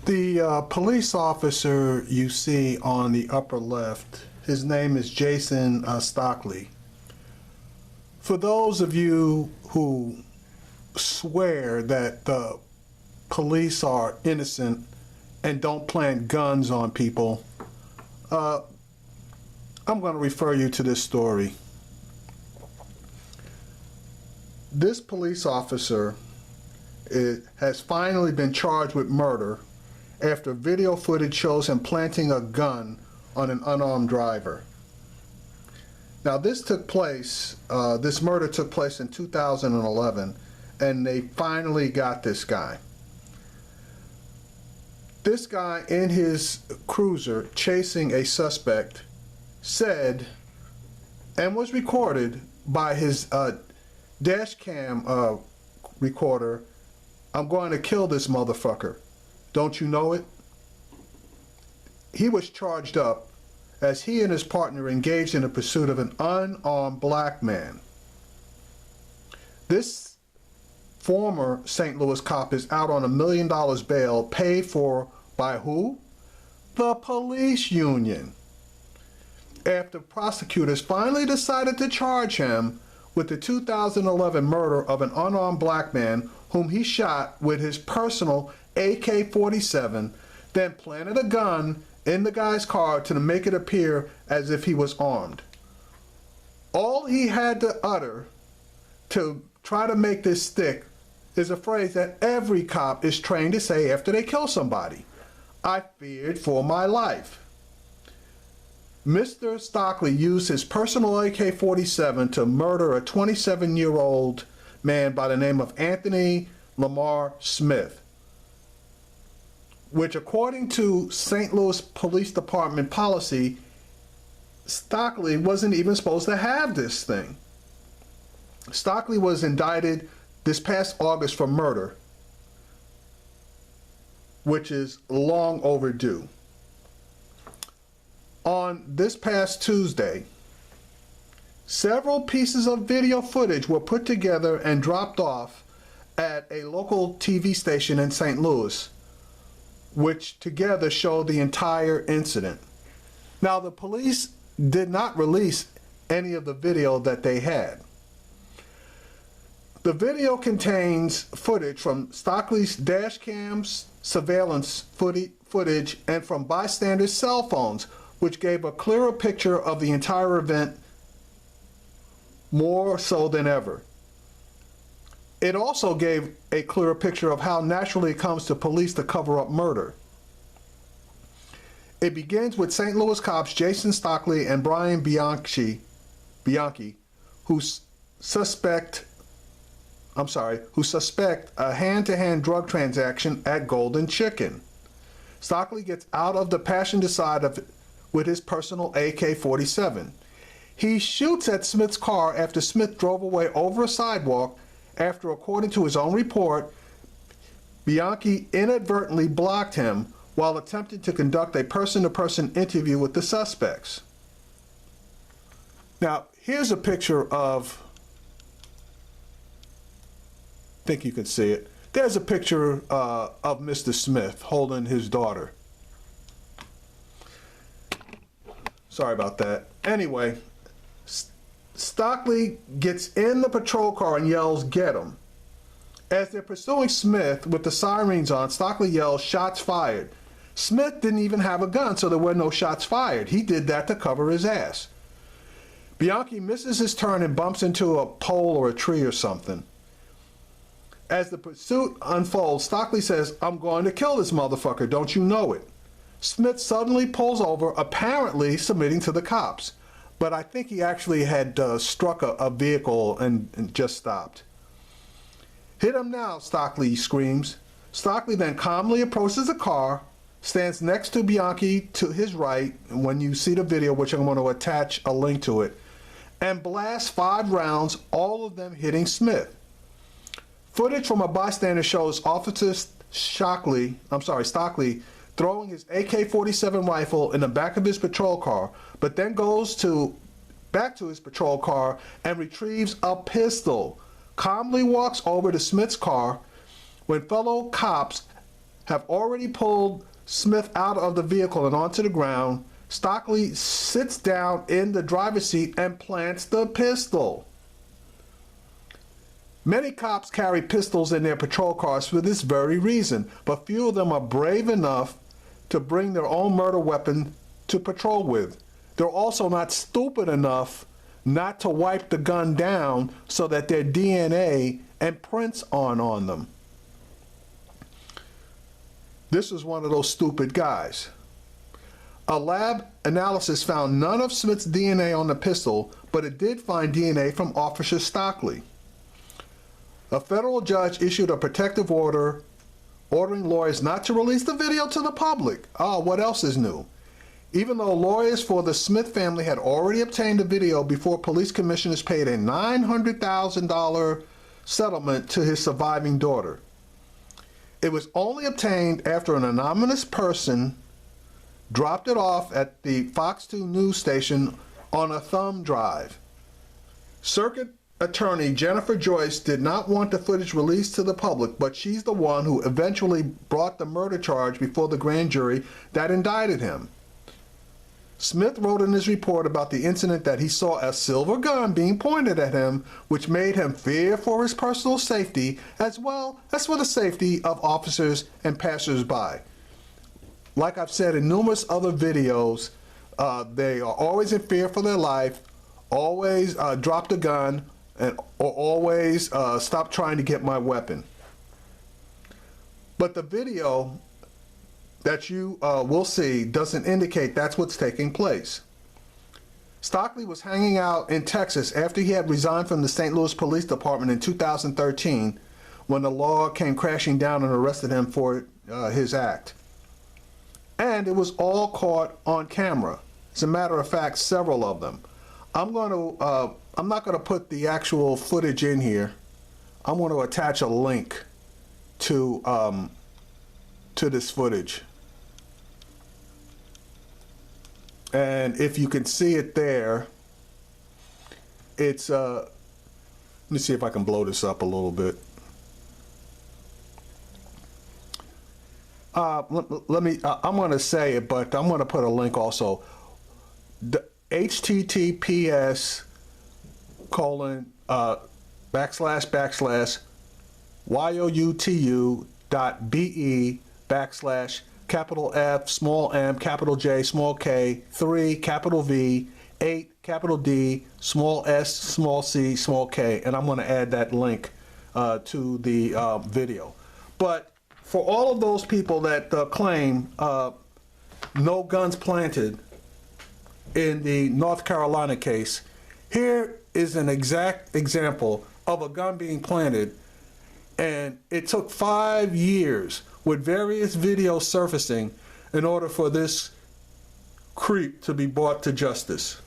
The police officer you see on the upper left, his name is Jason Stockley. For those of you who swear that the police are innocent and don't plant guns on people, I'm going to refer you to this story. This police officer has finally been charged with murder after video footage shows him planting a gun on an unarmed driver. Now this murder took place in 2011, and they finally got this guy. This guy in his cruiser chasing a suspect said, and was recorded by his dash cam recorder, "I'm going to kill this motherfucker. Don't you know it?" He was charged up as he and his partner engaged in the pursuit of an unarmed black man. This former St. Louis cop is out on $1 million bail, paid for by who? The police union. After prosecutors finally decided to charge him with the 2011 murder of an unarmed black man whom he shot with his personal AK-47, then planted a gun in the guy's car to make it appear as if he was armed. All he had to utter to try to make this stick is a phrase that every cop is trained to say after they kill somebody: "I feared for my life." Mr. Stockley used his personal AK-47 to murder a 27-year-old man by the name of Anthony Lamar Smith, which, according to St. Louis Police Department policy, Stockley wasn't even supposed to have this thing. Stockley was indicted this past August for murder, which is long overdue. On this past Tuesday, several pieces of video footage were put together and dropped off at a local TV station in St. Louis, which together show the entire incident. Now, the police did not release any of the video that they had. The video contains footage from Stockley's dash cams, surveillance footage, and from bystanders' cell phones, which gave a clearer picture of the entire event, more so than ever. It also gave a clearer picture of how naturally it comes to police to cover up murder. It begins with St. Louis cops Jason Stockley and Brian Bianchi, who suspect a hand-to-hand drug transaction at Golden Chicken. Stockley gets out of the passenger side of it with his personal AK-47. He shoots at Smith's car after Smith drove away over a sidewalk after, according to his own report, Bianchi inadvertently blocked him while attempting to conduct a person-to-person interview with the suspects. Now, here's a picture of, I think you can see it. There's a picture of Mr. Smith holding his daughter. Sorry about that. Anyway, Stockley gets in the patrol car and yells, "Get him." As they're pursuing Smith with the sirens on, Stockley yells, "Shots fired." Smith didn't even have a gun, so there were no shots fired. He did that to cover his ass. Bianchi misses his turn and bumps into a pole or a tree or something. As the pursuit unfolds, Stockley says, "I'm going to kill this motherfucker, don't you know it?" Smith suddenly pulls over, apparently submitting to the cops, but I think he actually had struck a vehicle and just stopped. "Hit him now," Stockley screams. Stockley then calmly approaches the car, stands next to Bianchi to his right, and when you see the video, which I'm going to attach a link to it, and blasts 5 rounds, all of them hitting Smith. Footage from a bystander shows Officer Stockley throwing his AK-47 rifle in the back of his patrol car, but then goes back to his patrol car and retrieves a pistol, calmly walks over to Smith's car when fellow cops have already pulled Smith out of the vehicle and onto the ground. Stockley sits down in the driver's seat and plants the pistol. Many cops carry pistols in their patrol cars for this very reason, but few of them are brave enough to bring their own murder weapon to patrol with. They're also not stupid enough not to wipe the gun down so that their DNA and prints aren't on them. This is one of those stupid guys. A lab analysis found none of Smith's DNA on the pistol, but it did find DNA from Officer Stockley. A federal judge issued a protective order ordering lawyers not to release the video to the public. What else is new? Even though lawyers for the Smith family had already obtained the video before police commissioners paid a $900,000 settlement to his surviving daughter. It was only obtained after an anonymous person dropped it off at the Fox 2 news station on a thumb drive. Circuit Attorney Jennifer Joyce did not want the footage released to the public, but she's the one who eventually brought the murder charge before the grand jury that indicted him. Smith wrote in his report about the incident that he saw a silver gun being pointed at him, which made him fear for his personal safety as well as for the safety of officers and passersby. Like I've said in numerous other videos, they are always in fear for their life, always drop the gun, or always stop trying to get my weapon. But the video that you will see doesn't indicate that's what's taking place. Stockley was hanging out in Texas after he had resigned from the St. Louis Police Department in 2013 when the law came crashing down and arrested him for his act. And it was all caught on camera. As a matter of fact, several of them. I'm not going to put the actual footage in here. I'm going to attach a link to this footage. And if you can see it there, it's let me see if I can blow this up a little bit. Let me, I'm going to say it, but I'm going to put a link also. The https://youtu.be/F small m capital J small K 3 capital V 8 capital D small s small c small k, and I'm going to add that link to the video. But for all of those people that claim no guns planted in the North Carolina case, here is an exact example of a gun being planted, and it took 5 years with various videos surfacing in order for this creep to be brought to justice.